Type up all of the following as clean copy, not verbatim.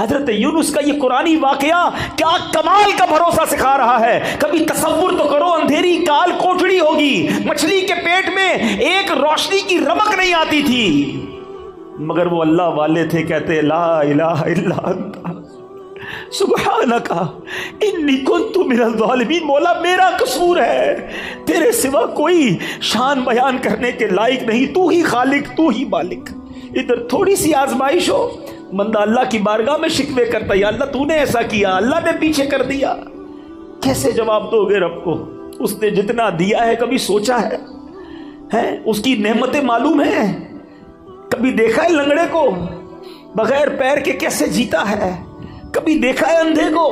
حضرت یونس کا یہ قرآنی واقعہ کیا کمال کا بھروسہ سکھا رہا ہے. کبھی تصور تو کرو اندھیری کال کوٹڑی ہوگی, مچھلی کے پیٹ میں ایک روشنی کی رمق نہیں آتی تھی, مگر وہ اللہ والے تھے, کہتے لا الہ الا انت سبحانک انی کنت من الظالمین. مولا میرا قصور ہے, تیرے سوا کوئی شان بیان کرنے کے لائق نہیں, تو ہی خالق, تو ہی مالک. ادھر تھوڑی سی آزمائش ہو, بندہ اللہ کی بارگاہ میں شکوے کرتا, یا اللہ تو نے ایسا کیا, اللہ نے پیچھے کر دیا. کیسے جواب دو گے رب کو؟ اس نے جتنا دیا ہے کبھی سوچا ہے؟ اس کی نعمتیں معلوم ہیں؟ کبھی دیکھا ہے لنگڑے کو بغیر پیر کے کیسے جیتا ہے؟ کبھی دیکھا ہے اندھے کو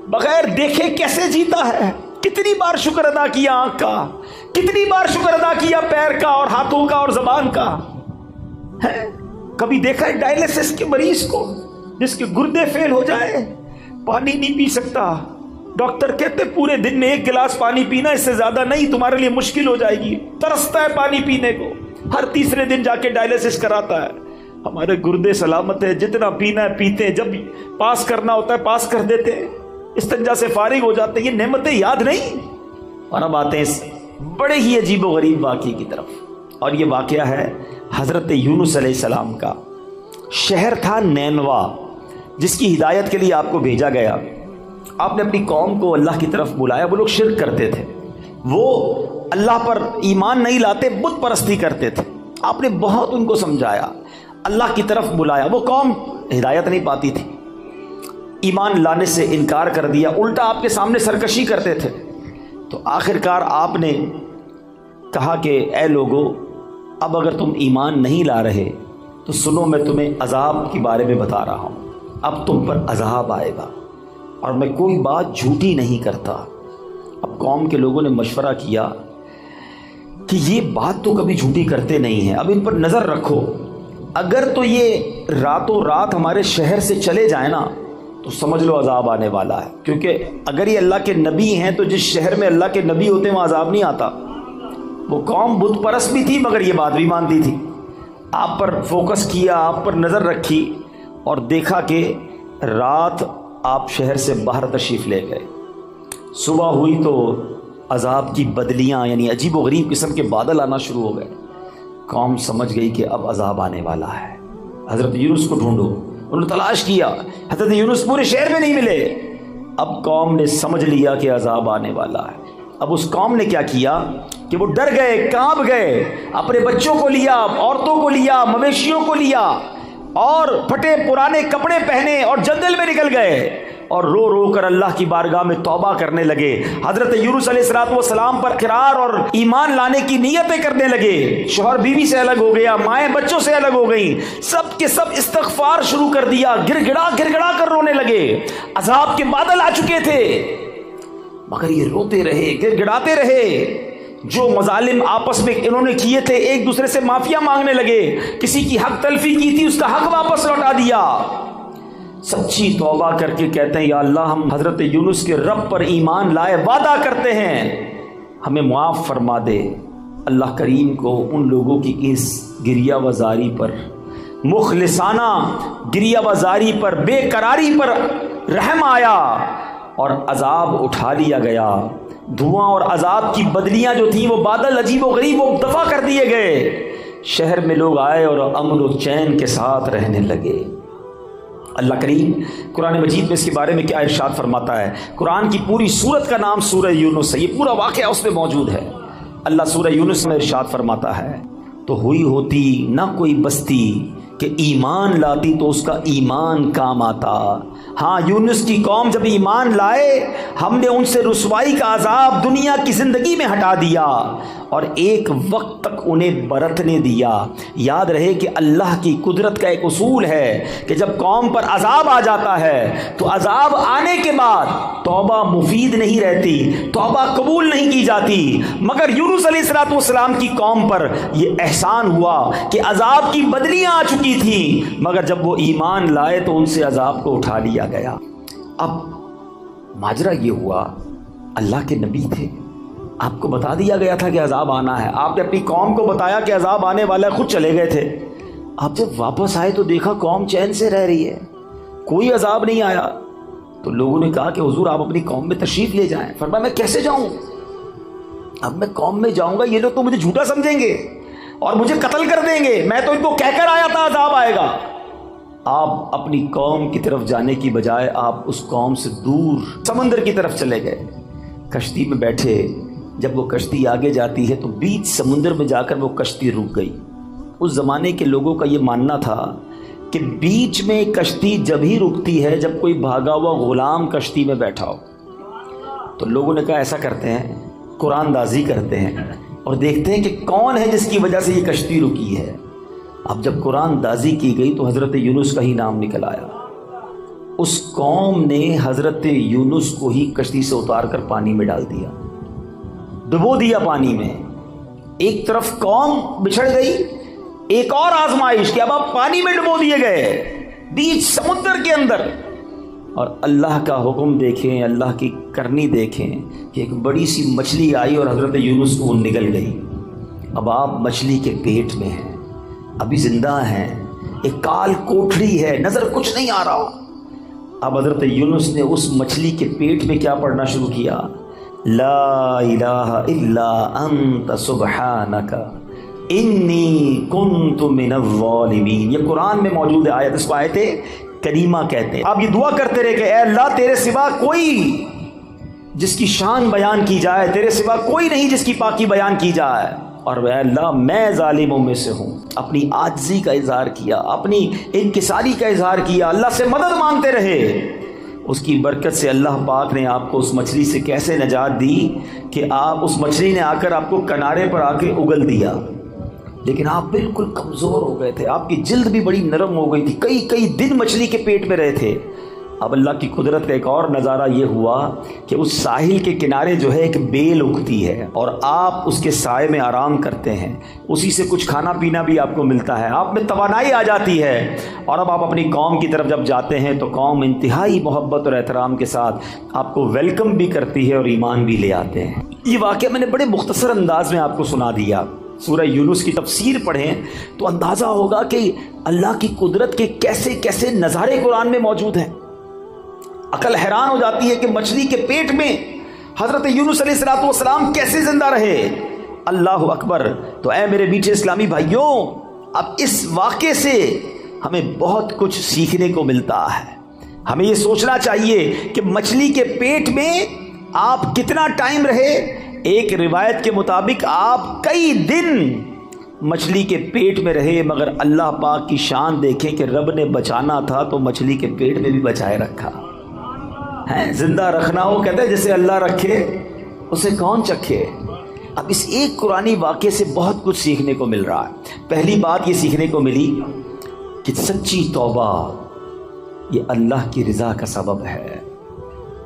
بغیر دیکھے کیسے جیتا ہے؟ کتنی بار شکر ادا کیا آنکھ کا, کتنی بار شکر ادا کیا پیر کا اور ہاتھوں کا اور زبان کا. کبھی دیکھا ہے ڈائلیسس کے مریض کو جس کے گردے فیل ہو جائے, پانی نہیں پی سکتا, ڈاکٹر کہتے پورے دن میں 1 گلاس پانی پینا, اس سے زیادہ نہیں, تمہارے لیے مشکل ہو جائے گی. ترستا ہے پانی پینے کو, ہر تیسرے دن جا کے ڈائلیسس کراتا ہے. ہمارے گردے سلامت ہے, جتنا پینا ہے پیتے ہیں, جب پاس کرنا ہوتا ہے پاس کر دیتے ہیں, استنجا سے فارغ ہو جاتے ہیں. یہ نعمتیں یاد نہیں. اور اب آتے ہیں اس بڑے ہی عجیب و غریب واقعے کی طرف, اور یہ واقعہ ہے حضرت یونس علیہ السلام کا. شہر تھا نینوا, جس کی ہدایت کے لیے آپ کو بھیجا گیا. آپ نے اپنی قوم کو اللہ کی طرف بلایا. وہ لوگ شرک کرتے تھے, وہ اللہ پر ایمان نہیں لاتے, بت پرستی کرتے تھے. آپ نے بہت ان کو سمجھایا, اللہ کی طرف بلایا. وہ قوم ہدایت نہیں پاتی تھی, ایمان لانے سے انکار کر دیا, الٹا آپ کے سامنے سرکشی کرتے تھے. تو آخرکار آپ نے کہا کہ اے لوگو, اب اگر تم ایمان نہیں لا رہے تو سنو, میں تمہیں عذاب کے بارے میں بتا رہا ہوں. اب تم پر عذاب آئے گا, اور میں کوئی بات جھوٹی نہیں کرتا. اب قوم کے لوگوں نے مشورہ کیا کہ یہ بات تو کبھی جھوٹی کرتے نہیں ہیں, اب ان پر نظر رکھو. اگر تو یہ راتوں رات ہمارے شہر سے چلے جائیں نا تو سمجھ لو عذاب آنے والا ہے. کیونکہ اگر یہ اللہ کے نبی ہیں تو جس شہر میں اللہ کے نبی ہوتے ہیں وہاں عذاب نہیں آتا. وہ قوم بت پرست بھی تھی مگر یہ بات بھی مانتی تھی. آپ پر فوکس کیا, آپ پر نظر رکھی, اور دیکھا کہ رات آپ شہر سے باہر تشریف لے گئے. صبح ہوئی تو عذاب کی بدلیاں یعنی عجیب و غریب قسم کے بادل آنا شروع ہو گئے. قوم سمجھ گئی کہ اب عذاب آنے والا ہے. حضرت یونس کو ڈھونڈو. انہوں نے تلاش کیا, حضرت یونس پورے شہر میں نہیں ملے. اب قوم نے سمجھ لیا کہ عذاب آنے والا ہے. اب اس قوم نے کیا کیا کہ وہ ڈر گئے, کانپ گئے, اپنے بچوں کو لیا, عورتوں کو لیا, مویشیوں کو لیا, اور پھٹے پرانے کپڑے پہنے اور جنگل میں نکل گئے, اور رو رو کر اللہ کی بارگاہ میں توبہ کرنے لگے. حضرت یونس علیہ السلام پر اقرار اور ایمان لانے کی نیتیں کرنے لگے. شوہر بیوی سے الگ ہو گیا, مائیں بچوں سے الگ ہو گئیں, سب کے سب استغفار شروع کر دیا, گر گڑا کر رونے لگے. عذاب کے بادل آ چکے تھے مگر یہ روتے رہے, گر گڑاتے رہے. جو مظالم آپس میں انہوں نے کیے تھے, ایک دوسرے سے معافیا مانگنے لگے. کسی کی حق تلفی کی تھی, اس کا حق واپس لوٹا دیا. سچی توبہ کر کے کہتے ہیں یا اللہ, ہم حضرت یونس کے رب پر ایمان لائے, وعدہ کرتے ہیں ہمیں معاف فرما دے. اللہ کریم کو ان لوگوں کی اس گریہ وزاری پر, مخلصانہ گریہ وزاری پر, بے قراری پر رحم آیا اور عذاب اٹھا لیا گیا. دھواں اور عذاب کی بدلیاں جو تھیں, وہ بادل عجیب و غریب, وہ دفع کر دیے گئے. شہر میں لوگ آئے اور امن و چین کے ساتھ رہنے لگے. اللہ کریم قرآن مجید میں اس کے بارے میں کیا ارشاد فرماتا ہے. قرآن کی پوری سورت کا نام سورہ یونس ہے, یہ پورا واقعہ اس میں موجود ہے. اللہ سورہ یونس میں ارشاد فرماتا ہے, تو ہوئی ہوتی نہ کوئی بستی کہ ایمان لاتی تو اس کا ایمان کام آتا. ہاں, یونس کی قوم جب ایمان لائے, ہم نے ان سے رسوائی کا عذاب دنیا کی زندگی میں ہٹا دیا اور ایک وقت تک انہیں برتنے دیا. یاد رہے کہ اللہ کی قدرت کا ایک اصول ہے کہ جب قوم پر عذاب آ جاتا ہے تو عذاب آنے کے بعد توبہ مفید نہیں رہتی, توبہ قبول نہیں کی جاتی. مگر یونس علیہ السلام کی قوم پر یہ احسان ہوا کہ عذاب کی بدلیاں آ چکی تھیں, مگر جب وہ ایمان لائے تو ان سے عذاب کو اٹھا لیا گیا. اب ماجرا یہ ہوا, اللہ کے نبی تھے, آپ کو بتا دیا گیا تھا کہ عذاب آنا ہے. آپ نے اپنی قوم کو بتایا کہ عذاب آنے والا ہے, خود چلے گئے تھے. آپ جب واپس آئے تو دیکھا قوم چین سے رہ رہی ہے, کوئی عذاب نہیں آیا. تو لوگوں نے کہا کہ حضور آپ اپنی قوم میں تشریف لے جائیں. فرمایا میں کیسے جاؤں؟ اب میں قوم میں جاؤں گا، یہ لوگ تو مجھے جھوٹا سمجھیں گے اور مجھے قتل کر دیں گے. میں تو ان کو کہہ کر آیا تھا عذاب آئے گا. آپ اپنی قوم کی طرف جانے کی بجائے آپ اس قوم سے دور سمندر کی طرف چلے گئے. کشتی میں بیٹھے. جب وہ کشتی آگے جاتی ہے تو بیچ سمندر میں جا کر وہ کشتی رک گئی. اس زمانے کے لوگوں کا یہ ماننا تھا کہ بیچ میں کشتی جب ہی رکتی ہے جب کوئی بھاگا ہوا غلام کشتی میں بیٹھا ہو. تو لوگوں نے کہا ایسا کرتے ہیں، قرآن دازی کرتے ہیں اور دیکھتے ہیں کہ کون ہے جس کی وجہ سے یہ کشتی رکی ہے. اب جب قرآن دازی کی گئی تو حضرت یونس کا ہی نام نکل آیا. اس قوم نے حضرت یونس کو ہی کشتی سے اتار کر پانی میں ڈال دیا، ڈبو دیا پانی میں. ایک طرف قوم بچھڑ گئی، ایک اور آزمائش کہ اب آپ پانی میں ڈبو دیے گئے بیچ سمندر کے اندر. اور اللہ کا حکم دیکھیں، اللہ کی کرنی دیکھیں کہ ایک بڑی سی مچھلی آئی اور حضرت یونس کو نگل گئی. اب آپ مچھلی کے پیٹ میں ہیں، ابھی زندہ ہیں، ایک کال کوٹڑی ہے، نظر کچھ نہیں آ رہا. اب حضرت یونس نے اس مچھلی کے پیٹ میں کیا پڑھنا شروع کیا؟ لا الہ الا انت سبحانک انی کنت من الظالمین. یہ قرآن میں موجود ہے آیت، اس کو آیت کریمہ کہتے ہیں. آپ یہ دعا کرتے رہے کہ اے اللہ تیرے سوا کوئی جس کی شان بیان کی جائے، تیرے سوا کوئی نہیں جس کی پاکی بیان کی جائے. اور اے اللہ میں ظالموں میں سے ہوں. اپنی عاجزی کا اظہار کیا، اپنی انکساری کا اظہار کیا، اللہ سے مدد مانگتے رہے. اس کی برکت سے اللہ پاک نے آپ کو اس مچھلی سے کیسے نجات دی کہ آپ اس مچھلی نے آ کر آپ کو کنارے پر آ کے اگل دیا. لیکن آپ بالکل کمزور ہو گئے تھے، آپ کی جلد بھی بڑی نرم ہو گئی تھی، کئی دن مچھلی کے پیٹ میں رہے تھے. اب اللہ کی قدرت کا ایک اور نظارہ یہ ہوا کہ اس ساحل کے کنارے جو ہے ایک بیل اگتی ہے اور آپ اس کے سائے میں آرام کرتے ہیں، اسی سے کچھ کھانا پینا بھی آپ کو ملتا ہے، آپ میں توانائی آ جاتی ہے. اور اب آپ اپنی قوم کی طرف جب جاتے ہیں تو قوم انتہائی محبت اور احترام کے ساتھ آپ کو ویلکم بھی کرتی ہے اور ایمان بھی لے آتے ہیں. یہ واقعہ میں نے بڑے مختصر انداز میں آپ کو سنا دیا. سورہ یونس کی تفسیر پڑھیں تو اندازہ ہوگا کہ اللہ کی قدرت کے کیسے کیسے نظارے قرآن میں موجود ہیں. عقل حیران ہو جاتی ہے کہ مچھلی کے پیٹ میں حضرت یونس علیہ السلام کیسے زندہ رہے. اللہ اکبر. تو اے میرے میٹھے اسلامی بھائیوں، اب اس واقعے سے ہمیں بہت کچھ سیکھنے کو ملتا ہے. ہمیں یہ سوچنا چاہیے کہ مچھلی کے پیٹ میں آپ کتنا ٹائم رہے. ایک روایت کے مطابق آپ کئی دن مچھلی کے پیٹ میں رہے، مگر اللہ پاک کی شان دیکھیں کہ رب نے بچانا تھا تو مچھلی کے پیٹ میں بھی بچائے رکھا ہے. زندہ رکھنا ہو کہتے ہیں جسے اللہ رکھے اسے کون چکھے. اب اس ایک قرآنی واقعے سے بہت کچھ سیکھنے کو مل رہا ہے. پہلی بات یہ سیکھنے کو ملی کہ سچی توبہ یہ اللہ کی رضا کا سبب ہے.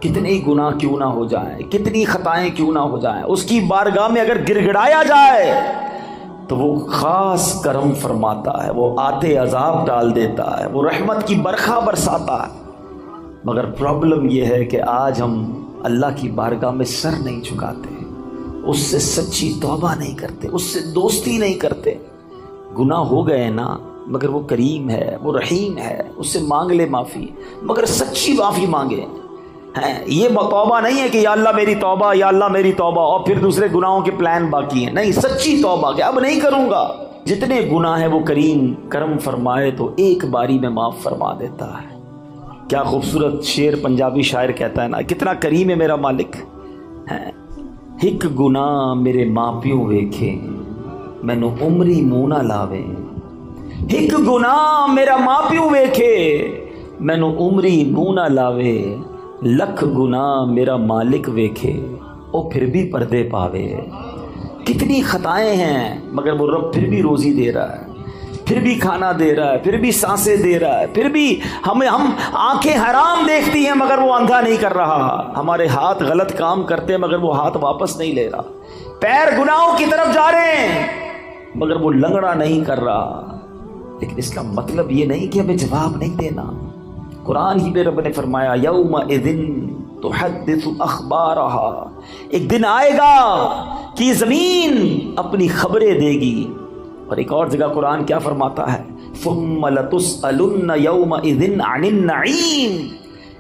کتنے گناہ کیوں نہ ہو جائیں، کتنی خطائیں کیوں نہ ہو جائیں، اس کی بارگاہ میں اگر گر گڑایا جائے تو وہ خاص کرم فرماتا ہے، وہ آتے عذاب ڈال دیتا ہے، وہ رحمت کی برکھا برساتا ہے. مگر پرابلم یہ ہے کہ آج ہم اللہ کی بارگاہ میں سر نہیں جھکاتے، اس سے سچی توبہ نہیں کرتے، اس سے دوستی نہیں کرتے. گناہ ہو گئے نا، مگر وہ کریم ہے، وہ رحیم ہے، اس سے مانگ لے معافی، مگر سچی معافی مانگے. یہ توبہ نہیں ہے کہ یا اللہ میری توبہ، یا اللہ میری توبہ، اور پھر دوسرے گناہوں کے پلان باقی ہیں. نہیں، سچی توبہ کہ اب نہیں کروں گا. جتنے گناہ ہیں وہ کریم کرم فرمائے تو ایک باری میں معاف فرما دیتا ہے. کیا خوبصورت شعر پنجابی شاعر کہتا ہے نا، کتنا کریم ہے میرا مالک. ایک گناہ میرے ماں پیو ویکھے مینوں عمری منہ نہ لاوے. ایک گناہ میرا ماں پیو ویکھے مینوں عمری منہ نہ لاوے. لکھ گناہ میرا مالک ویکھے او پھر بھی پردے پاوے. کتنی خطائیں ہیں مگر وہ رب پھر بھی روزی دے رہا ہے، پھر بھی کھانا دے رہا ہے، پھر بھی سانسیں دے رہا ہے، پھر بھی ہم آنکھیں حرام دیکھتی ہیں مگر وہ اندھا نہیں کر رہا. ہمارے ہاتھ غلط کام کرتے ہیں مگر وہ ہاتھ واپس نہیں لے رہا. پیر گناہوں کی طرف جا رہے ہیں مگر وہ لنگڑا نہیں کر رہا. لیکن اس کا مطلب یہ نہیں کہ ہمیں جواب نہیں دینا. قرآن ہی میں رب نے فرمایا یومئذ تحدث اخبارہا، ایک دن آئے گا کہ زمین اپنی خبریں دے گی. اور ایک اور جگہ قرآن کیا فرماتا ہے، ثم لتسألن یومئذ عن النعیم،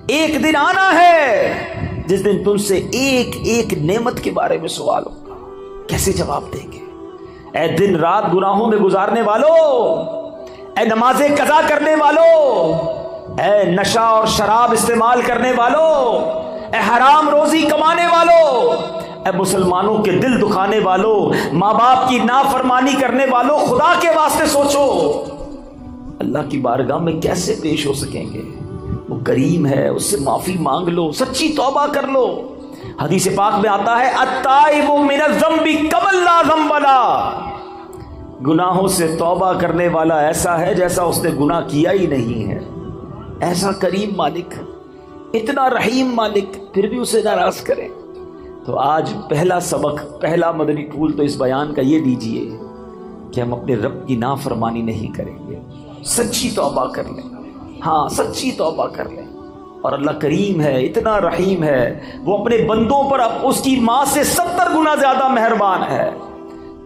ایک دن آنا ہے جس دن تم سے ایک ایک نعمت کے بارے میں سوال ہوگا، کیسے جواب دیں گے؟ اے دن رات گناہوں میں گزارنے والوں، اے نمازیں قضا کرنے والوں، اے نشہ اور شراب استعمال کرنے والوں، اے حرام روزی کمانے والوں، اے مسلمانوں کے دل دکھانے والوں، ماں باپ کی نافرمانی کرنے والوں، خدا کے واسطے سوچو اللہ کی بارگاہ میں کیسے پیش ہو سکیں گے؟ وہ کریم ہے، اس سے معافی مانگ لو، سچی توبہ کر لو۔ حدیث پاک میں آتا ہے التائب من الذنب کمن لا ذنب لہ، گناہوں سے توبہ کرنے والا ایسا ہے جیسا اس نے گناہ کیا ہی نہیں ہے۔ ایسا کریم مالک، اتنا رحیم مالک، پھر بھی اسے ناراض کریں۔ تو آج پہلا سبق، پہلا مدنی پھول تو اس بیان کا یہ دیجئے کہ ہم اپنے رب کی نافرمانی نہیں کریں گے، سچی توبہ کر لیں۔ ہاں سچی توبہ کر لیں، اور اللہ کریم ہے، اتنا رحیم ہے، وہ اپنے بندوں پر اب اس کی ماں سے 70 گنا زیادہ مہربان ہے۔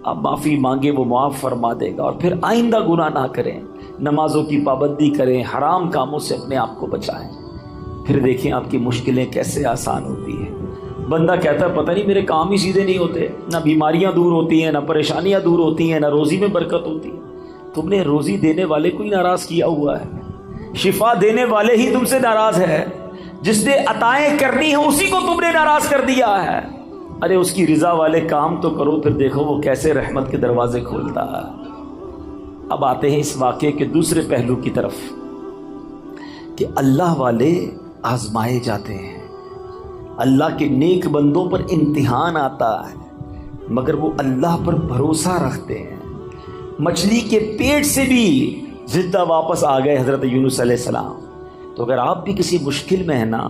اب معافی مانگے وہ معاف فرما دے گا، اور پھر آئندہ گناہ نہ کریں، نمازوں کی پابندی کریں، حرام کاموں سے اپنے آپ کو بچائیں، پھر دیکھیں آپ کی مشکلیں کیسے آسان ہوتی ہیں۔ بندہ کہتا ہے پتہ نہیں میرے کام ہی سیدھے نہیں ہوتے، نہ بیماریاں دور ہوتی ہیں، نہ پریشانیاں دور ہوتی ہیں، نہ روزی میں برکت ہوتی ہے۔ تم نے روزی دینے والے کو ہی ناراض کیا ہوا ہے، شفا دینے والے ہی تم سے ناراض ہے، جس نے عطائیں کرنی ہیں اسی کو تم نے ناراض کر دیا ہے۔ ارے اس کی رضا والے کام تو کرو، پھر دیکھو وہ کیسے رحمت کے دروازے کھولتا ہے۔ اب آتے ہیں اس واقعے کے دوسرے پہلو کی طرف کہ اللہ والے آزمائے جاتے ہیں، اللہ کے نیک بندوں پر امتحان آتا ہے، مگر وہ اللہ پر بھروسہ رکھتے ہیں۔ مچھلی کے پیٹ سے بھی زندہ واپس آ گئے حضرت یونس علیہ السلام۔ تو اگر آپ بھی کسی مشکل میں ہیں نا،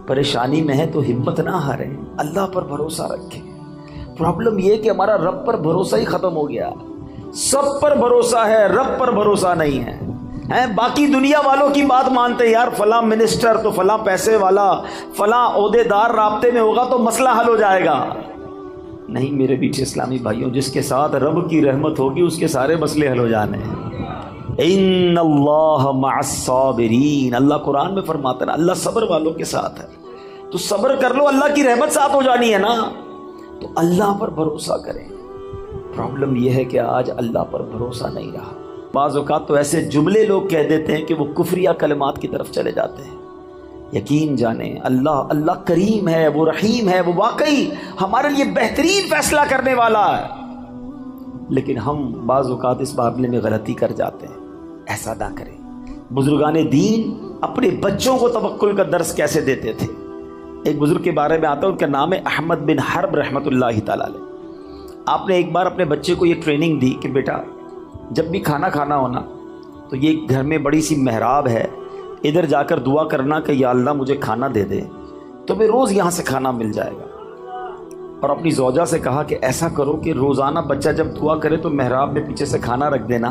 پریشانی میں ہے، تو ہمت نہ ہاریں، اللہ پر بھروسہ رکھیں۔ پرابلم یہ کہ ہمارا رب پر بھروسہ ہی ختم ہو گیا، سب پر بھروسہ ہے، رب پر بھروسہ نہیں ہے۔ باقی دنیا والوں کی بات مانتے ہیں، یار فلاں منسٹر تو فلاں پیسے والا، فلاں عہدے دار رابطے میں ہوگا تو مسئلہ حل ہو جائے گا۔ نہیں میرے بیٹے اسلامی بھائیوں، جس کے ساتھ رب کی رحمت ہوگی اس کے سارے مسئلے حل ہو جانے ہیں۔ ان اللہ مع الصابرین، اللہ قرآن میں فرماتا ہے اللہ صبر والوں کے ساتھ ہے۔ تو صبر کر لو، اللہ کی رحمت ساتھ ہو جانی ہے نا، تو اللہ پر بھروسہ کریں۔ پرابلم یہ ہے کہ آج اللہ پر بھروسہ نہیں رہا۔ بعض اوقات تو ایسے جملے لوگ کہہ دیتے ہیں کہ وہ کفریہ کلمات کی طرف چلے جاتے ہیں۔ یقین جانیں اللہ کریم ہے، وہ رحیم ہے، وہ واقعی ہمارے لیے بہترین فیصلہ کرنے والا ہے، لیکن ہم بعض اوقات اس معاملے میں غلطی کر جاتے ہیں۔ ایسا نہ کریں۔ بزرگان دین اپنے بچوں کو توکل کا درس کیسے دیتے تھے؟ ایک بزرگ کے بارے میں آتا ہے، ان کا نام ہے احمد بن حرب رحمۃ اللہ تعالی علیہ۔ آپ نے ایک بار اپنے بچے کو یہ ٹریننگ دی کہ بیٹا جب بھی کھانا کھانا ہونا تو یہ گھر میں بڑی سی محراب ہے، ادھر جا کر دعا کرنا کہ یا اللہ مجھے کھانا دے دے، تو میں روز یہاں سے کھانا مل جائے گا۔ اور اپنی زوجہ سے کہا کہ ایسا کرو کہ روزانہ بچہ جب دعا کرے تو محراب میں پیچھے سے کھانا رکھ دینا،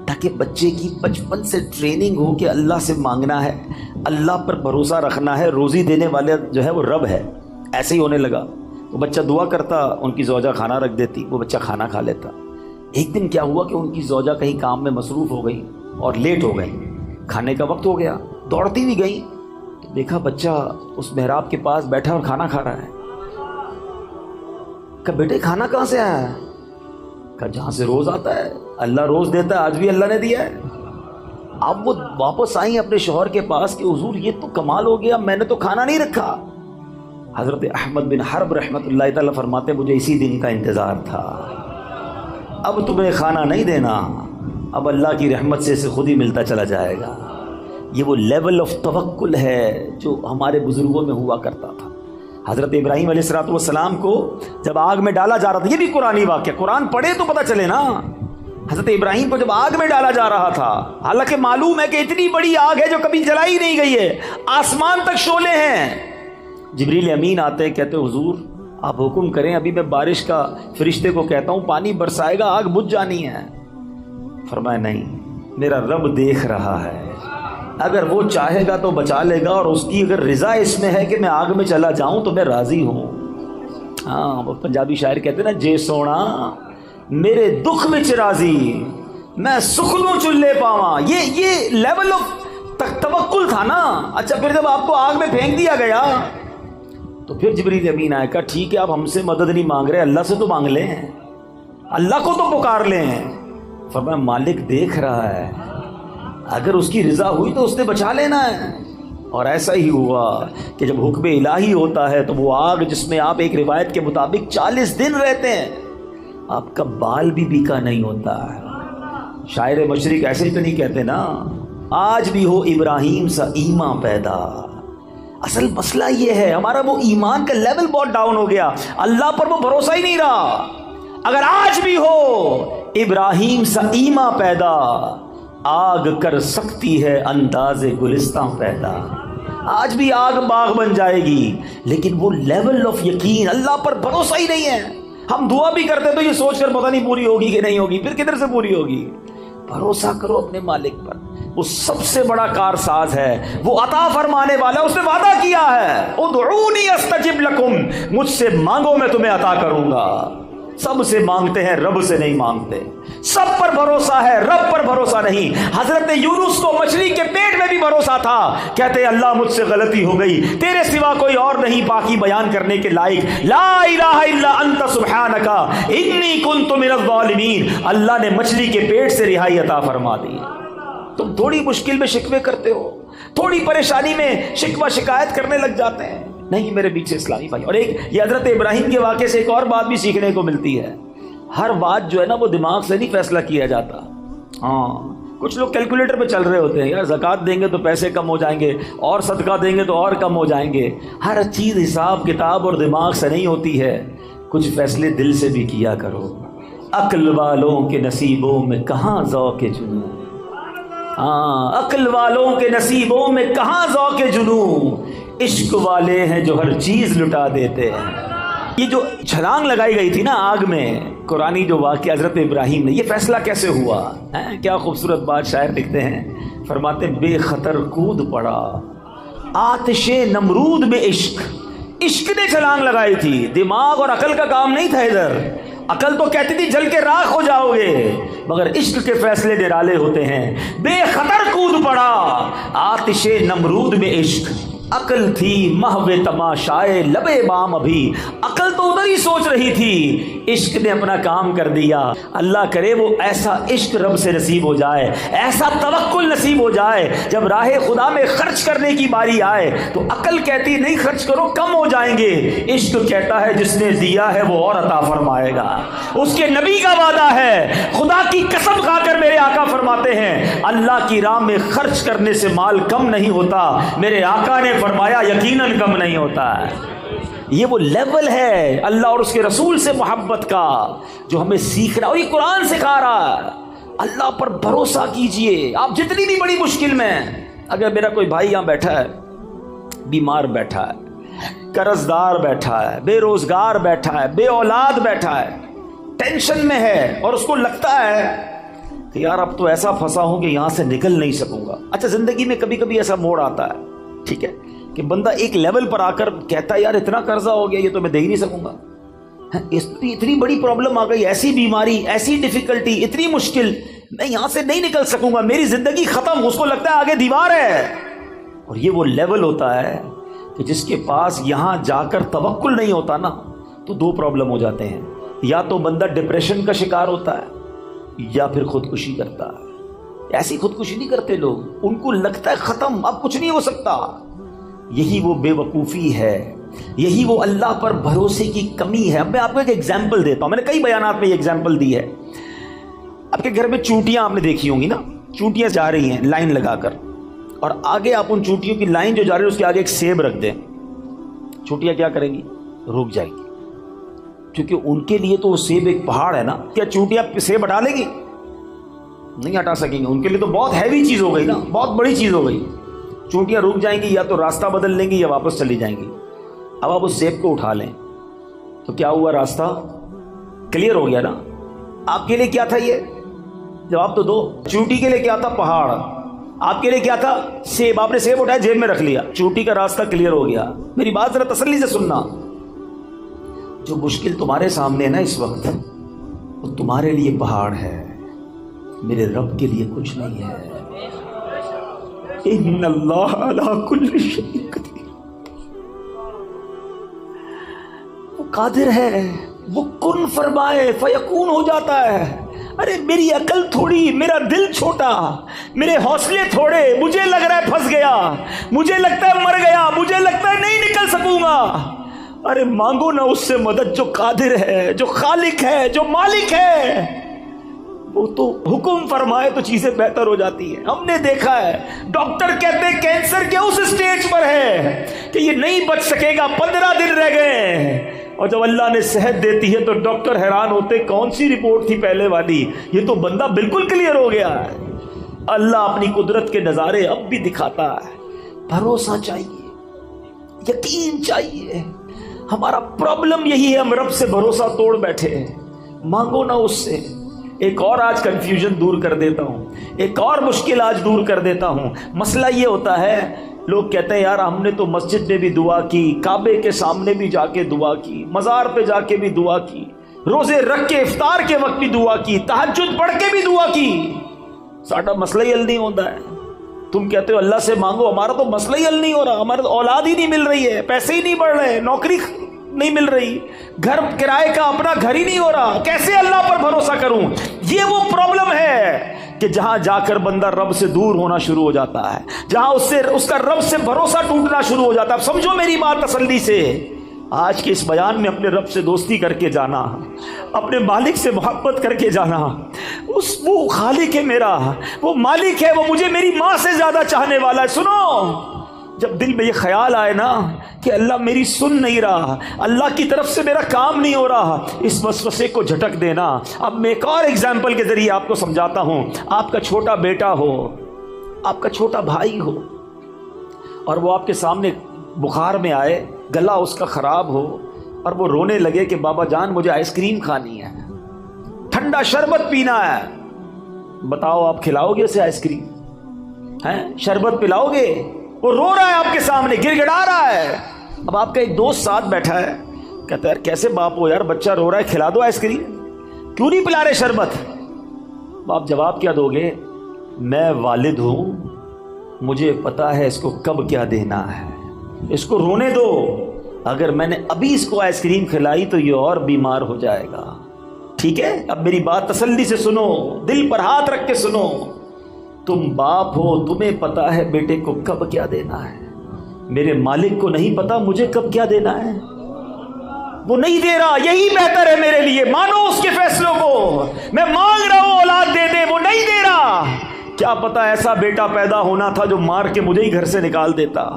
تاکہ بچے کی بچپن سے ٹریننگ ہو کہ اللہ سے مانگنا ہے، اللہ پر بھروسہ رکھنا ہے، روزی دینے والے جو ہے وہ رب ہے۔ ایسے ہی ہونے لگا، وہ بچہ دعا کرتا، ان کی زوجہ کھانا رکھ دیتی، وہ بچہ کھانا کھا لیتا۔ ایک دن کیا ہوا کہ ان کی زوجہ کہیں کام میں مصروف ہو گئی اور لیٹ ہو گئی، کھانے کا وقت ہو گیا، دوڑتی بھی گئی تو دیکھا بچہ اس محراب کے پاس بیٹھا اور کھانا کھا رہا ہے۔ کہا بیٹے کھانا کہاں سے آیا ہے؟ کہا جہاں سے روز آتا ہے، اللہ روز دیتا ہے، آج بھی اللہ نے دیا ہے۔ اب وہ واپس آئیں اپنے شوہر کے پاس کہ حضور یہ تو کمال ہو گیا، میں نے تو کھانا نہیں رکھا۔ حضرت احمد بن حرب رحمۃ اللہ تعالیٰ فرماتے مجھے اسی دن کا انتظار تھا، اب تمہیں کھانا نہیں دینا، اب اللہ کی رحمت سے اسے خود ہی ملتا چلا جائے گا۔ یہ وہ لیول آف توکل ہے جو ہمارے بزرگوں میں ہوا کرتا تھا۔ حضرت ابراہیم علیہ السلام کو جب آگ میں ڈالا جا رہا تھا، یہ بھی قرآنی واقعہ، قرآن پڑھے تو پتہ چلے نا، حضرت ابراہیم کو جب آگ میں ڈالا جا رہا تھا، حالانکہ معلوم ہے کہ اتنی بڑی آگ ہے جو کبھی جلائی نہیں گئی ہے، آسمان تک شعلے ہیں۔ جبریل امین آتے ہیں، کہتے حضور آپ حکم کریں، ابھی میں بارش کا فرشتے کو کہتا ہوں پانی برسائے گا، آگ بجھ جانی ہے۔ فرمایا نہیں، میرا رب دیکھ رہا ہے، اگر وہ چاہے گا تو بچا لے گا، اور اس کی اگر رضا اس میں ہے کہ میں آگ میں چلا جاؤں تو میں راضی ہوں۔ ہاں وہ پنجابی شاعر کہتے ہیں نا، جے سونا میرے دکھ وچ راضی، میں سکھنوں چلے پاواں، یہ لیول آف توکل تھا نا۔ اچھا پھر جب آپ کو آگ میں پھینک دیا گیا تو پھر جبریل امین آئے، کہا ٹھیک ہے آپ ہم سے مدد نہیں مانگ رہے، اللہ سے تو مانگ لیں، اللہ کو تو پکار لیں۔ فرمایا مالک دیکھ رہا ہے، اگر اس کی رضا ہوئی تو اس نے بچا لینا ہے۔ اور ایسا ہی ہوا کہ جب حکم الہی ہوتا ہے تو وہ آگ جس میں آپ ایک روایت کے مطابق 40 دن رہتے ہیں، آپ کا بال بھی بیکا نہیں ہوتا ہے۔ شاعر مشرق ایسے ہی تو نہیں کہتے نا، آج بھی ہو ابراہیم سا ایمان پیدا۔ اصل مسئلہ یہ ہے ہمارا وہ ایمان کا لیول بہت ڈاؤن ہو گیا، اللہ پر وہ بھروسہ ہی نہیں رہا۔ اگر آج بھی ہو ابراہیم سا ایمان پیدا، آگ کر سکتی ہے انداز گلستان پیدا۔ آج بھی آگ باغ بن جائے گی، لیکن وہ لیول آف یقین، اللہ پر بھروسہ ہی نہیں ہے۔ ہم دعا بھی کرتے تو یہ سوچ کر پتہ نہیں پوری ہوگی کہ نہیں ہوگی، پھر کدھر سے پوری ہوگی۔ بھروسہ کرو اپنے مالک پر، وہ سب سے بڑا کارساز ہے، وہ عطا فرمانے والا، اس نے وعدہ کیا ہے ادعونی استجب لکم، مجھ سے مانگو میں تمہیں عطا کروں گا۔ سب سے مانگتے ہیں، رب سے نہیں مانگتے۔ سب پر بھروسہ ہے، رب پر بھروسہ نہیں۔ حضرت یونس کو مچھلی کے پیٹ میں بھی بھروسہ تھا، کہتے اللہ مجھ سے غلطی ہو گئی، تیرے سوا کوئی اور نہیں پاکی بیان کرنے کے لائق، لا الہ الا انت سبحانک انی کنت من الظالمین۔ اللہ نے مچھلی کے پیٹ سے رہائی عطا فرما دی۔ تم تھوڑی مشکل میں شکوے کرتے ہو، تھوڑی پریشانی میں شکوہ شکایت کرنے لگ جاتے ہیں۔ نہیں میرے پیچھے اسلامی بھائی، اور ایک یہ حضرت ابراہیم کے واقعے سے ایک اور بات بھی سیکھنے کو ملتی ہے، ہر بات جو ہے نا وہ دماغ سے نہیں فیصلہ کیا جاتا۔ کچھ لوگ کیلکولیٹر پہ چل رہے ہوتے ہیں، یار زکوٰۃ دیں گے تو پیسے کم ہو جائیں گے، اور صدقہ دیں گے تو اور کم ہو جائیں گے۔ ہر چیز حساب کتاب اور دماغ سے نہیں ہوتی ہے، کچھ فیصلے دل سے بھی کیا کرو۔ عقل والوں کے نصیبوں میں کہاں ذوق جنوں، عقل والوں کے نصیبوں میں کہاں ذوق جنوں، عشق والے ہیں جو ہر چیز لٹا دیتے ہیں۔ یہ جو چھلانگ لگائی گئی تھی نا آگ میں، قرآنی جو واقعہ حضرت ابراہیم نے، یہ فیصلہ کیسے ہوا؟ کیا خوبصورت بات شاعر لکھتے ہیں، فرماتے بے خطر کود پڑا آتش نمرود میں عشق، عشق نے چھلانگ لگائی تھی، دماغ اور عقل کا کام نہیں تھا ادھر۔ عقل تو کہتی تھی جل کے راکھ ہو جاؤ گے، مگر عشق کے فیصلے نرالے ہوتے ہیں۔ بے خطر کود پڑا آتش نمرود میں عشق، عقل تھی محو تماشائے لبے بام، ابھی عقل تو ادھر ہی سوچ رہی تھی، عشق نے اپنا کام کر دیا۔ اللہ کرے وہ ایسا عشق رب سے نصیب ہو جائے، ایسا توکل نصیب ہو جائے، جب راہ خدا میں خرچ کرنے کی باری آئے تو عقل کہتی نہیں خرچ کرو کم ہو جائیں گے، عشق کہتا ہے جس نے دیا ہے وہ اور عطا فرمائے گا۔ اس کے نبی کا وعدہ ہے، خدا کی قسم کھا کر میرے آقا فرماتے ہیں اللہ کی راہ میں خرچ کرنے سے مال کم نہیں ہوتا، میرے آقا نے فرمایا یقیناً کم نہیں ہوتا ہے۔ یہ وہ لیول ہے اللہ اور اس کے رسول سے محبت کا جو ہمیں سیکھنا، اور یہ قرآن سکھا رہا ہے۔ اللہ پر بھروسہ کیجئے، آپ جتنی بھی بڑی مشکل میں ہیں۔ اگر میرا کوئی بھائی یہاں بیٹھا ہے، بیمار بیٹھا ہے، قرض دار بیٹھا ہے، بے روزگار بیٹھا ہے، بے اولاد بیٹھا ہے، ٹینشن میں ہے، اور اس کو لگتا ہے کہ یار اب تو ایسا پھنسا ہوں کہ یہاں سے نکل نہیں سکوں گا۔ اچھا زندگی میں کبھی کبھی ایسا موڑ آتا ہے، ٹھیک ہے، کہ بندہ ایک لیول پر آ کر کہتا ہے یار اتنا قرضہ ہو گیا یہ تو میں دے ہی نہیں سکوں گا، اتنی بڑی پرابلم آ گئی، ایسی بیماری، ایسی ڈیفیکلٹی، اتنی مشکل، میں یہاں سے نہیں نکل سکوں گا، میری زندگی ختم۔ اس کو لگتا ہے آگے دیوار ہے، اور یہ وہ لیول ہوتا ہے کہ جس کے پاس یہاں جا کر توکل نہیں ہوتا نا تو دو پرابلم ہو جاتے ہیں، یا تو بندہ ڈپریشن کا شکار ہوتا ہے یا پھر خودکشی کرتا ہے۔ ایسی خودکشی نہیں کرتے لوگ، ان کو لگتا ہے ختم، اب کچھ نہیں ہو سکتا۔ یہی وہ بے وقوفی ہے، یہی وہ اللہ پر بھروسے کی کمی ہے۔ اب میں آپ کو ایک ایگزامپل دیتا ہوں، میں نے کئی بیانات میں یہ ایگزامپل دی ہے۔ آپ کے گھر میں چونٹیاں آپ نے دیکھی ہوں گی نا، چونٹیاں جا رہی ہیں لائن لگا کر، اور آگے آپ ان چونٹیوں کی لائن جو جا رہی ہے اس کے آگے ایک سیب رکھ دیں، چونٹیاں کیا کریں گی؟ رک جائیں گی، کیونکہ ان کے لیے تو وہ سیب ایک پہاڑ ہے نا۔ کیا چونٹیاں سیب ہٹا لے گی؟ نہیں ہٹا سکیں گے، ان کے لیے تو بہت ہیوی چیز ہو گئی نا، بہت بڑی چیز ہو گئی۔ چونٹیاں رک جائیں گی، یا تو راستہ بدل لیں گی یا واپس چلی جائیں گی۔ اب آپ اس سیب کو اٹھا لیں تو کیا ہوا؟ راستہ کلیئر ہو گیا نا۔ آپ کے لیے کیا تھا یہ؟ جواب تو دو۔ چونٹی کے لیے کیا تھا؟ پہاڑ۔ آپ کے لیے کیا تھا؟ سیب۔ آپ نے سیب اٹھایا جیب میں رکھ لیا، چونٹی کا راستہ کلیئر ہو گیا۔ میری بات ذرا تسلی سے سننا، جو مشکل تمہارے سامنے ہے نا اس وقت، وہ تمہارے لیے پہاڑ ہے۔ میرے رب کے لیے کچھ نہیں ہے. ان اللہ علی کل شیء قدیر. وہ قادر ہے، وہ کن فرمائے فیکون ہو جاتا ہے. ارے میری عقل تھوڑی، میرا دل چھوٹا، میرے حوصلے تھوڑے، مجھے لگ رہا ہے پھنس گیا، مجھے لگتا ہے مر گیا، مجھے لگتا ہے نہیں نکل سکوں گا. ارے مانگو نا اس سے مدد جو قادر ہے، جو خالق ہے، جو مالک ہے. وہ تو حکم فرمائے تو چیزیں بہتر ہو جاتی ہیں. ہم نے دیکھا ہے ڈاکٹر کہتے ہیں کینسر کے اس سٹیج پر ہے کہ یہ نہیں بچ سکے گا، 15 دن رہ گئے، اور جب اللہ نے صحت دیتی ہے تو ڈاکٹر حیران ہوتے کون سی رپورٹ تھی پہلے والی، یہ تو بندہ بالکل کلیئر ہو گیا ہے. اللہ اپنی قدرت کے نظارے اب بھی دکھاتا ہے. بھروسہ چاہیے، یقین چاہیے. ہمارا پرابلم یہی ہے، ہم رب سے بھروسہ توڑ بیٹھے ہیں. مانگو نا اس سے. ایک اور آج کنفیوژن دور کر دیتا ہوں، ایک اور مشکل آج دور کر دیتا ہوں. مسئلہ یہ ہوتا ہے، لوگ کہتے ہیں یار ہم نے تو مسجد میں بھی دعا کی، کعبے کے سامنے بھی جا کے دعا کی، مزار پہ جا کے بھی دعا کی، روزے رکھ کے افطار کے وقت بھی دعا کی، تہجد پڑھ کے بھی دعا کی، ساڈا مسئلہ ہی حل نہیں ہوتا ہے. تم کہتے ہو اللہ سے مانگو، ہمارا تو مسئلہ ہی حل نہیں ہو رہا، ہمارا اولاد ہی نہیں مل رہی ہے، پیسے ہی نہیں بڑھ رہے، نوکری نہیں مل رہی، گھر کرائے کا اپنا گھر ہی نہیں ہو رہا، کیسے اللہ پر بھروسہ کروں؟ یہ وہ پرابلم ہے کہ جہاں جا کر بندہ رب سے دور ہونا شروع ہو جاتا ہے، جہاں اس کا رب سے بھروسہ ٹوٹنا شروع ہو جاتا ہے. سمجھو میری بات تسلی سے، آج کے اس بیان میں اپنے رب سے دوستی کر کے جانا، اپنے مالک سے محبت کر کے جانا. وہ خالق ہے میرا، وہ مالک ہے، وہ مجھے میری ماں سے زیادہ چاہنے والا ہے. سنو، جب دل میں یہ خیال آئے نا کہ اللہ میری سن نہیں رہا، اللہ کی طرف سے میرا کام نہیں ہو رہا، اس وسوسے کو جھٹک دینا. اب میں ایک اور ایگزامپل کے ذریعے آپ کو سمجھاتا ہوں. آپ کا چھوٹا بیٹا ہو، آپ کا چھوٹا بھائی ہو، اور وہ آپ کے سامنے بخار میں آئے، گلا اس کا خراب ہو، اور وہ رونے لگے کہ بابا جان مجھے آئس کریم کھانی ہے، ٹھنڈا شربت پینا ہے. بتاؤ آپ کھلاؤ گے اسے آئس کریم؟ شربت پلاؤ گے؟ وہ رو رہا ہے آپ کے سامنے، گر گڑا رہا ہے. اب آپ کا ایک دوست ساتھ بیٹھا ہے، کہتا ہے یار کیسے باپ ہو یار، بچہ رو رہا ہے، کھلا دو آئس کریم، کیوں نہیں پلا رہے شربت؟ آپ جواب کیا دو گے؟ میں والد ہوں، مجھے پتا ہے اس کو کب کیا دینا ہے، اس کو رونے دو. اگر میں نے ابھی اس کو آئس کریم کھلائی تو یہ اور بیمار ہو جائے گا. ٹھیک ہے، اب میری بات تسلی سے سنو، دل پر ہاتھ رکھ کے سنو. تم باپ ہو، تمہیں پتا ہے بیٹے کو کب کیا دینا ہے. میرے مالک کو نہیں پتا مجھے کب کیا دینا ہے. وہ نہیں دے رہا، یہی بہتر ہے میرے لیے. مانو اس کے فیصلوں کو. میں مانگ رہا ہوں اولاد دے دے، وہ نہیں دے رہا. کیا پتا ایسا بیٹا پیدا ہونا تھا جو مار کے مجھے ہی گھر سے نکال دیتا.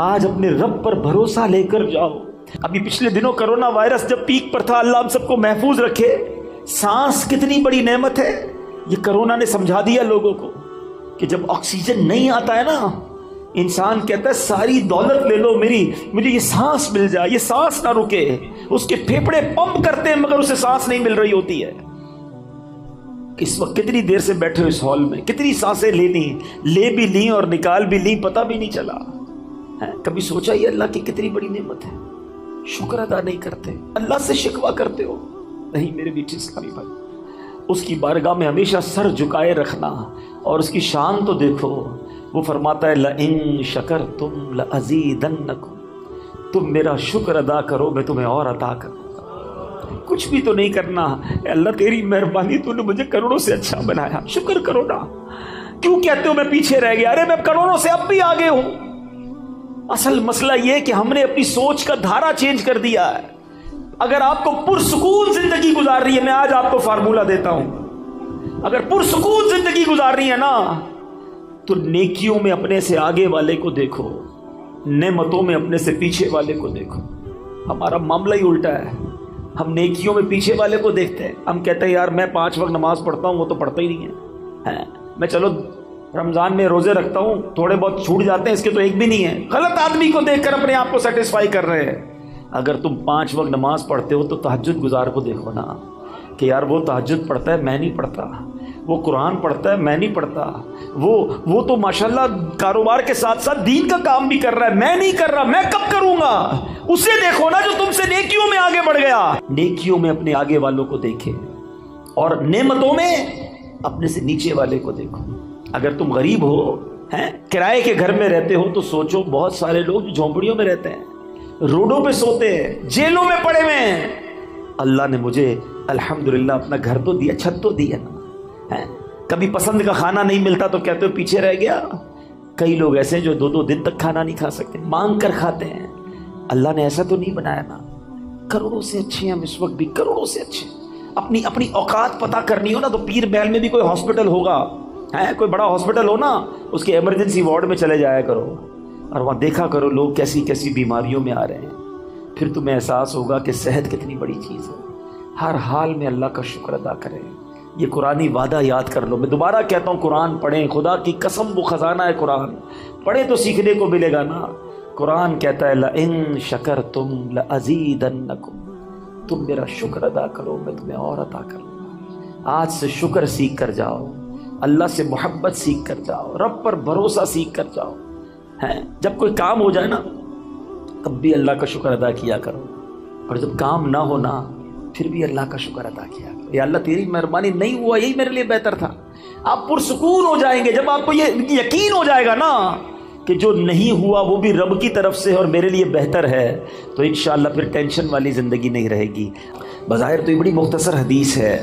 آج اپنے رب پر بھروسہ لے کر جاؤ. ابھی پچھلے دنوں کرونا وائرس جب پیک پر تھا، اللہ ہم سب کو محفوظ رکھے. سانس کتنی بڑی نعمت ہے، یہ کرونا نے سمجھا دیا لوگوں کو کہ جب آکسیجن نہیں آتا ہے نا، انسان کہتا ہے ساری دولت لے لو میری، مجھے یہ سانس مل جائے، یہ سانس نہ رکے. اس کے پھیپھڑے پمپ کرتے ہیں مگر اسے سانس نہیں مل رہی ہوتی ہے. اس وقت کتنی دیر سے بیٹھے ہو اس ہال میں، کتنی سانسیں لینی، لے بھی لیں اور نکال بھی لیں، پتہ بھی نہیں چلا. کبھی سوچا یہ اللہ کی کتنی بڑی نعمت ہے؟ شکر ادا نہیں کرتے، اللہ سے شکوہ کرتے ہو. نہیں میرے بیٹے اسلامی بھائی، اس کی بارگاہ میں ہمیشہ سر جھکائے رکھنا اور اس کی شان تو دیکھو. وہ فرماتا ہے لَإِن شَكَرْتُمْ لَأَزِيدَنَّكُمْ، تم میرا شکر ادا کرو میں تمہیں اور عطا کروں. کچھ بھی تو نہیں کرنا، اے اللہ تیری مہربانی، تو نے مجھے کروڑوں سے اچھا بنایا، شکر کرو نا. کیوں کہتے ہو میں پیچھے رہ گیا؟ ارے میں کروڑوں سے اب بھی آگے ہوں. اصل مسئلہ یہ کہ ہم نے اپنی سوچ کا دھارا چینج کر دیا ہے. اگر آپ کو پرسکون زندگی گزار رہی ہے، میں آج آپ کو فارمولہ دیتا ہوں، اگر پرسکون زندگی گزار رہی ہے نا تو نیکیوں میں اپنے سے آگے والے کو دیکھو، نعمتوں میں اپنے سے پیچھے والے کو دیکھو. ہمارا معاملہ ہی الٹا ہے، ہم نیکیوں میں پیچھے والے کو دیکھتے ہیں. ہم کہتے ہیں یار میں 5 وقت نماز پڑھتا ہوں، وہ تو پڑھتا ہی نہیں ہے. میں چلو رمضان میں روزے رکھتا ہوں، تھوڑے بہت چھوٹ جاتے ہیں، اس کے تو ایک بھی نہیں ہے. غلط آدمی کو دیکھ کر اپنے آپ کو سیٹسفائی کر رہے ہیں. اگر تم 5 وقت نماز پڑھتے ہو تو تہجد گزار کو دیکھو نا کہ یار وہ تہجد پڑھتا ہے، میں نہیں پڑھتا. وہ قرآن پڑھتا ہے، میں نہیں پڑھتا. وہ تو ماشاءاللہ کاروبار کے ساتھ ساتھ دین کا کام بھی کر رہا ہے، میں نہیں کر رہا. میں کب کروں گا؟ اسے دیکھو نا جو تم سے نیکیوں میں آگے بڑھ گیا. نیکیوں میں اپنے آگے والوں کو دیکھے اور نعمتوں میں اپنے سے نیچے والے کو دیکھو. اگر تم غریب ہو ہیں, کرائے کے گھر میں رہتے ہو, تو سوچو بہت سارے لوگ جھونپڑیوں میں رہتے ہیں, روڈوں پہ سوتے ہیں, جیلوں میں پڑے ہوئے ہیں. اللہ نے مجھے الحمدللہ اپنا گھر تو دیا, چھت تو دی ہے نا. کبھی پسند کا کھانا نہیں ملتا تو کہتے ہو پیچھے رہ گیا. کئی لوگ ایسے ہیں جو 2 دن تک کھانا نہیں کھا سکتے, مانگ کر کھاتے ہیں. اللہ نے ایسا تو نہیں بنایا نا. کروڑوں سے اچھے ہم اس وقت بھی, کروڑوں سے اچھے. اپنی اوقات پتہ کرنی ہو نا تو پیر محل میں بھی کوئی ہاسپٹل ہوگا, کوئی بڑا ہاسپٹل ہو نا, اس کے ایمرجنسی وارڈ میں چلے جایا کرو اور وہاں دیکھا کرو لوگ کیسی کیسی بیماریوں میں آ رہے ہیں. پھر تمہیں احساس ہوگا کہ صحت کتنی بڑی چیز ہے. ہر حال میں اللہ کا شکر ادا کریں. یہ قرآنی وعدہ یاد کر لو. میں دوبارہ کہتا ہوں, قرآن پڑھیں, خدا کی قسم وہ خزانہ ہے قرآن. پڑھیں تو سیکھنے کو ملے گا نا. قرآن کہتا ہے لَإِن شَكَرْتُمْ لَأَزِيدَنَّكُمْ, تم میرا شکر ادا کرو میں تمہیں اور عطا کروں گا. آج سے شکر سیکھ کر جاؤ, اللہ سے محبت سیکھ کر جاؤ, رب پر بھروسہ سیکھ کر جاؤ. جب کوئی کام ہو جائے نا تب بھی اللہ کا شکر ادا کیا کرو, اور جب کام نہ ہونا پھر بھی اللہ کا شکر ادا کیا کرو. یا اللہ تیری مہربانی, نہیں ہوا یہی میرے لیے بہتر تھا. آپ پرسکون ہو جائیں گے جب آپ کو یہ یقین ہو جائے گا نا کہ جو نہیں ہوا وہ بھی رب کی طرف سے اور میرے لیے بہتر ہے, تو انشاءاللہ پھر ٹینشن والی زندگی نہیں رہے گی. بظاہر تو یہ بڑی مختصر حدیث ہے,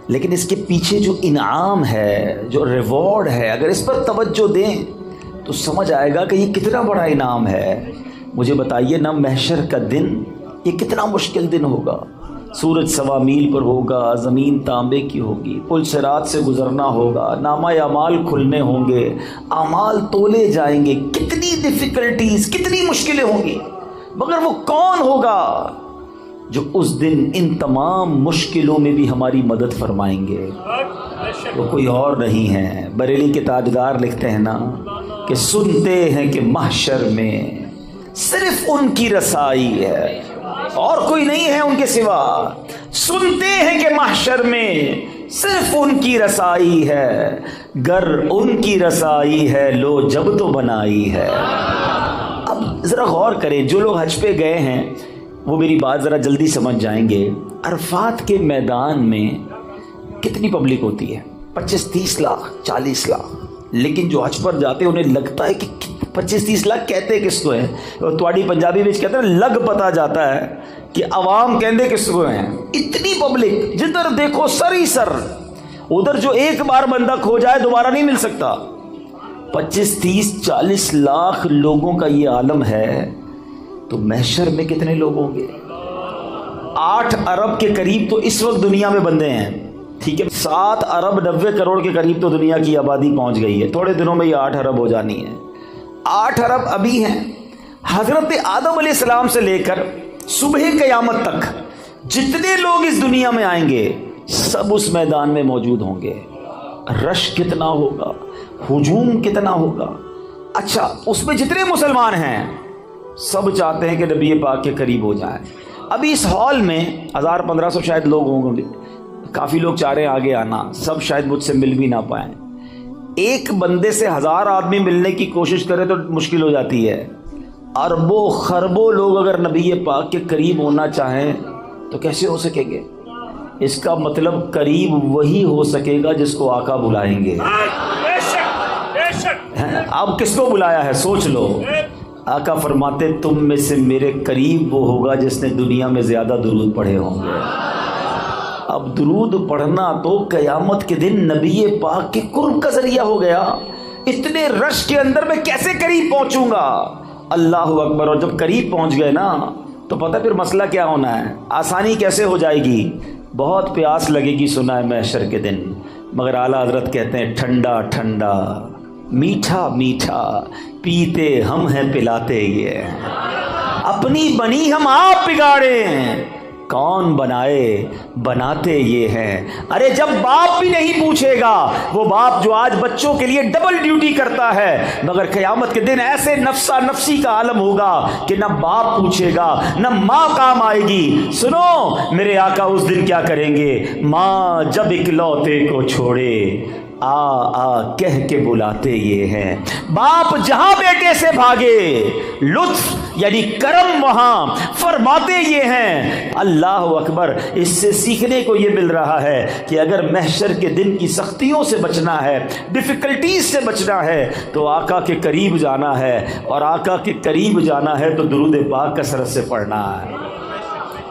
لیکن اس کے پیچھے جو انعام ہے, جو ریوارڈ ہے, اگر اس پر توجہ دیں تو سمجھ آئے گا کہ یہ کتنا بڑا انعام ہے. مجھے بتائیے نا, محشر کا دن یہ کتنا مشکل دن ہوگا. سورج 1.25 میل پر ہوگا, زمین تانبے کی ہوگی, پل صراط سے گزرنا ہوگا, نامہ اعمال کھلنے ہوں گے, اعمال تولے جائیں گے. کتنی ڈیفیکلٹیز, کتنی مشکلیں ہوں گی, مگر وہ کون ہوگا جو اس دن ان تمام مشکلوں میں بھی ہماری مدد فرمائیں گے؟ وہ کوئی اور نہیں ہے. بریلی کے تاجدار لکھتے ہیں نا کہ سنتے ہیں کہ محشر میں صرف ان کی رسائی ہے, اور کوئی نہیں ہے ان کے سوا. سنتے ہیں کہ محشر میں صرف ان کی رسائی ہے, گر ان کی رسائی ہے لو جب تو بنائی ہے. اب ذرا غور کریں, جو لوگ حج پہ گئے ہیں وہ میری بات ذرا جلدی سمجھ جائیں گے. عرفات کے میدان میں کتنی پبلک ہوتی ہے؟ 25-30 لاکھ, 40 لاکھ. لیکن جو حج پر جاتے ہیں انہیں لگتا ہے کہ 25-30 لاکھ کہتے کس کو ہیں. تواڑی پنجابی میں کہتے ہیں لگ پتا جاتا ہے کہ عوام کہندے کس کو ہیں. اتنی پبلک, جدھر دیکھو سر ہی سر. ادھر جو ایک بار بندہ کھو جائے دوبارہ نہیں مل سکتا. 25-30-40 لاکھ لوگوں کا یہ عالم ہے, تو محشر میں کتنے لوگ ہوں گے؟ 8 ارب کے قریب تو اس وقت دنیا میں بندے ہیں, ٹھیک ہے. 7 ارب 90 کروڑ کے قریب تو دنیا کی آبادی پہنچ گئی ہے. تھوڑے دنوں میں یہ 8 ارب ہو جانی ہے. 8 ارب ابھی ہیں. حضرت آدم علیہ السلام سے لے کر صبح قیامت تک جتنے لوگ اس دنیا میں آئیں گے سب اس میدان میں موجود ہوں گے. رش کتنا ہوگا, ہجوم کتنا ہوگا. اچھا, اس میں جتنے مسلمان ہیں سب چاہتے ہیں کہ نبی پاک کے قریب ہو جائیں. ابھی اس ہال میں 1000-1500 شاید لوگ ہوں گے. کافی لوگ چاہ رہے ہیں آگے آنا, سب شاید مجھ سے مل بھی نہ پائیں. ایک بندے سے 1000 آدمی ملنے کی کوشش کرے تو مشکل ہو جاتی ہے. اربوں خربوں لوگ اگر نبی پاک کے قریب ہونا چاہیں تو کیسے ہو سکیں گے؟ اس کا مطلب قریب وہی ہو سکے گا جس کو آقا بلائیں گے. اب کس کو بلایا ہے سوچ لو. آقا فرماتے تم میں سے میرے قریب وہ ہوگا جس نے دنیا میں زیادہ درود پڑھے ہوں گے. اب درود پڑھنا تو قیامت کے دن نبی پاک کے قرب کا ذریعہ ہو گیا. اتنے رش کے اندر میں کیسے قریب پہنچوں گا؟ اللہ اکبر. اور جب قریب پہنچ گئے نا تو پتہ پھر مسئلہ کیا ہونا ہے, آسانی کیسے ہو جائے گی. بہت پیاس لگے گی سنا ہے محشر کے دن, مگر اعلیٰ حضرت کہتے ہیں ٹھنڈا ٹھنڈا میٹھا میٹھا پیتے ہم ہیں پلاتے یہ, اپنی بنی ہم آپ بگاڑیں کون بنائے بناتے یہ ہیں. ارے جب باپ بھی نہیں پوچھے گا, وہ باپ جو آج بچوں کے لیے ڈبل ڈیوٹی کرتا ہے, مگر قیامت کے دن ایسے نفسا نفسی کا عالم ہوگا کہ نہ باپ پوچھے گا نہ ماں کام آئے گی. سنو میرے آقا اس دن کیا کریں گے, ماں جب اکلوتے کو چھوڑے آ کہہ کے بلاتے یہ ہیں، باپ جہاں بیٹے سے بھاگے لطف یعنی کرم وہاں فرماتے یہ ہیں۔ اللہ اکبر، اس سے سیکھنے کو یہ مل رہا ہے کہ اگر محشر کے دن کی سختیوں سے بچنا ہے، ڈیفیکلٹیز سے بچنا ہے، تو آقا کے قریب جانا ہے، اور آقا کے قریب جانا ہے تو درود پاک کثرت سے پڑھنا ہے۔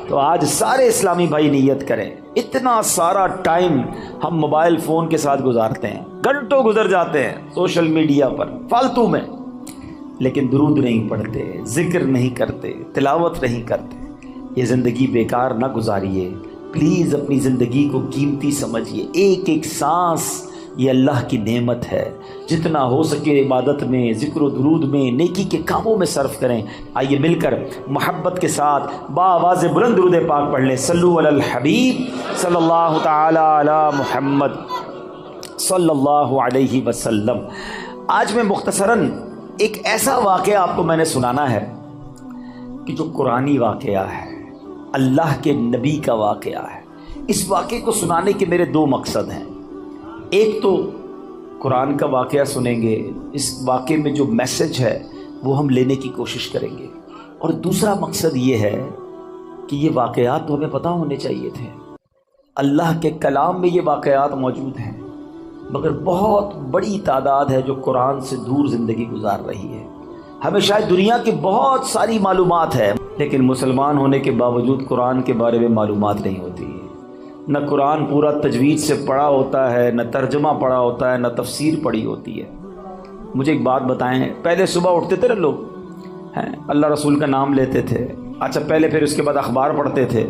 تو آج سارے اسلامی بھائی نیت کریں، اتنا سارا ٹائم ہم موبائل فون کے ساتھ گزارتے ہیں، گھنٹوں گزر جاتے ہیں سوشل میڈیا پر فالتو میں، لیکن درود نہیں پڑھتے، ذکر نہیں کرتے، تلاوت نہیں کرتے۔ یہ زندگی بیکار نہ گزاریے، پلیز اپنی زندگی کو قیمتی سمجھیے۔ ایک ایک سانس یہ اللہ کی نعمت ہے، جتنا ہو سکے عبادت میں، ذکر و درود میں، نیکی کے کاموں میں صرف کریں۔ آئیے مل کر محبت کے ساتھ بآواز بلند درود پاک پڑھ لیں۔ صلو علی الحبیب صلی اللہ تعالی علی محمد صلی اللہ علیہ وسلم۔ آج میں مختصراً ایک ایسا واقعہ آپ کو میں نے سنانا ہے کہ جو قرآنی واقعہ ہے، اللہ کے نبی کا واقعہ ہے۔ اس واقعے کو سنانے کے میرے دو مقصد ہیں۔ ایک تو قرآن کا واقعہ سنیں گے، اس واقعے میں جو میسج ہے وہ ہم لینے کی کوشش کریں گے، اور دوسرا مقصد یہ ہے کہ یہ واقعات تو ہمیں پتہ ہونے چاہیے تھے۔ اللہ کے کلام میں یہ واقعات موجود ہیں، مگر بہت بڑی تعداد ہے جو قرآن سے دور زندگی گزار رہی ہے۔ ہمیں شاید دنیا کی بہت ساری معلومات ہے، لیکن مسلمان ہونے کے باوجود قرآن کے بارے میں معلومات نہیں ہوتی ہے۔ نہ قرآن پورا تجوید سے پڑھا ہوتا ہے، نہ ترجمہ پڑھا ہوتا ہے، نہ تفسیر پڑھی ہوتی ہے۔ مجھے ایک بات بتائیں، پہلے صبح اٹھتے تھے نا لوگ، اللہ رسول کا نام لیتے تھے، اچھا پہلے پھر اس کے بعد اخبار پڑھتے تھے،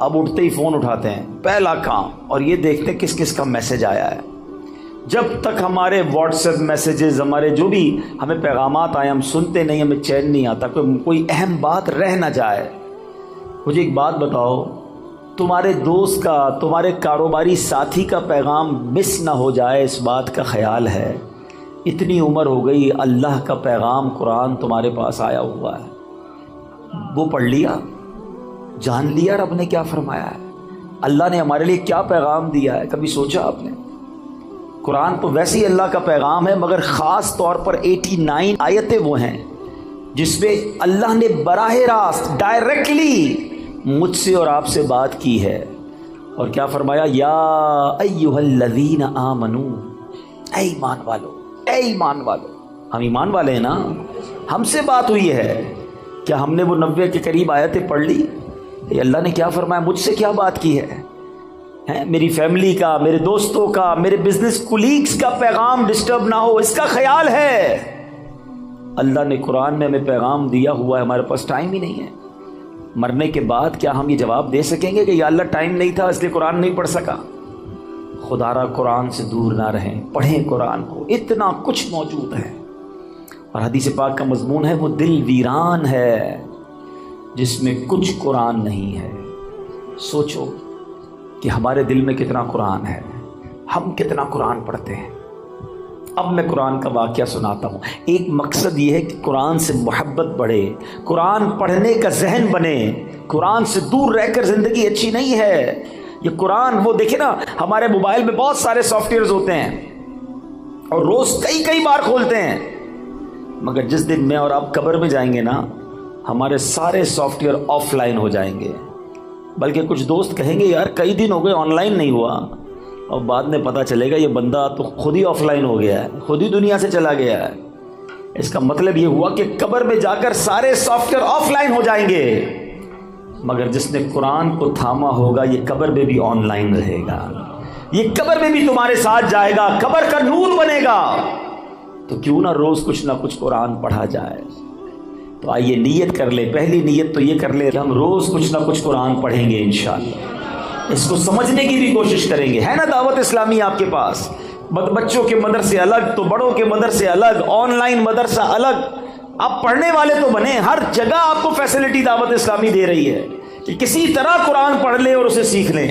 اب اٹھتے ہی فون اٹھاتے ہیں پہلا کام، اور یہ دیکھتے ہیں کس کس کا میسج آیا ہے۔ جب تک ہمارے واٹس ایپ میسیجز، ہمارے جو بھی ہمیں پیغامات آئے، ہم سنتے نہیں، ہمیں چین نہیں آتا، کوئی اہم بات رہ نہ جائے۔ مجھے ایک بات بتاؤ، تمہارے دوست کا، تمہارے کاروباری ساتھی کا پیغام مس نہ ہو جائے، اس بات کا خیال ہے؟ اتنی عمر ہو گئی، اللہ کا پیغام قرآن تمہارے پاس آیا ہوا ہے، وہ پڑھ لیا، جان لیا رب نے کیا فرمایا ہے، اللہ نے ہمارے لیے کیا پیغام دیا ہے؟ کبھی سوچا آپ نے؟ قرآن تو ویسے ہی اللہ کا پیغام ہے، مگر خاص طور پر 89 آیتیں وہ ہیں جس میں اللہ نے براہ راست ڈائریکٹلی مجھ سے اور آپ سے بات کی ہے، اور کیا فرمایا؟ یا ایھا الذین آمنو، اے ایمان والو، اے ایمان والو۔ ہم ایمان والے ہیں نا، ہم سے بات ہوئی ہے، کیا ہم نے وہ 90 کے قریب آیتیں پڑھ لی؟ اللہ نے کیا فرمایا؟ مجھ سے کیا بات کی ہے؟ میری فیملی کا، میرے دوستوں کا، میرے بزنس کولیگز کا پیغام ڈسٹرب نہ ہو، اس کا خیال ہے۔ اللہ نے قرآن میں ہمیں پیغام دیا ہوا ہے، ہمارے پاس ٹائم ہی نہیں ہے۔ مرنے کے بعد کیا ہم یہ جواب دے سکیں گے کہ یا اللہ ٹائم نہیں تھا اس لیے قرآن نہیں پڑھ سکا؟ خدا را قرآن سے دور نہ رہیں، پڑھیں قرآن کو، اتنا کچھ موجود ہے۔ اور حدیث پاک کا مضمون ہے وہ دل ویران ہے جس میں کچھ قرآن نہیں ہے۔ سوچو کہ ہمارے دل میں کتنا قرآن ہے، ہم کتنا قرآن پڑھتے ہیں۔ اب میں قرآن کا واقعہ سناتا ہوں۔ ایک مقصد یہ ہے کہ قرآن سے محبت بڑھے، قرآن پڑھنے کا ذہن بنے۔ قرآن سے دور رہ کر زندگی اچھی نہیں ہے۔ یہ قرآن، وہ دیکھیں نا، ہمارے موبائل میں بہت سارے سافٹ ویئرز ہوتے ہیں اور روز کئی بار کھولتے ہیں، مگر جس دن میں اور آپ قبر میں جائیں گے نا، ہمارے سارے سافٹ ویئر آف لائن ہو جائیں گے۔ بلکہ کچھ دوست کہیں گے یار کئی دن ہو گئے آن لائن نہیں ہوا، اور بعد میں پتہ چلے گا یہ بندہ تو خود ہی آف لائن ہو گیا ہے، خود ہی دنیا سے چلا گیا ہے۔ اس کا مطلب یہ ہوا کہ قبر میں جا کر سارے سافٹ ویئر آف لائن ہو جائیں گے، مگر جس نے قرآن کو تھاما ہوگا یہ قبر میں بھی آن لائن رہے گا، یہ قبر میں بھی تمہارے ساتھ جائے گا، قبر کا نور بنے گا۔ تو کیوں نہ روز کچھ نہ کچھ قرآن پڑھا جائے۔ تو آئیے نیت کر لیں، پہلی نیت تو یہ کر لیں کہ ہم روز کچھ نہ کچھ قرآن پڑھیں گے انشاءاللہ، اس کو سمجھنے کی بھی کوشش کریں گے۔ ہے نا دعوت اسلامی آپ کے پاس، بچوں کے مدرسے الگ تو بڑوں کے مدرسے الگ، آن لائن مدرسہ الگ، آپ پڑھنے والے تو بنیں۔ ہر جگہ آپ کو فیسلٹی دعوت اسلامی دے رہی ہے کہ کسی طرح قرآن پڑھ لیں اور اسے سیکھ لیں۔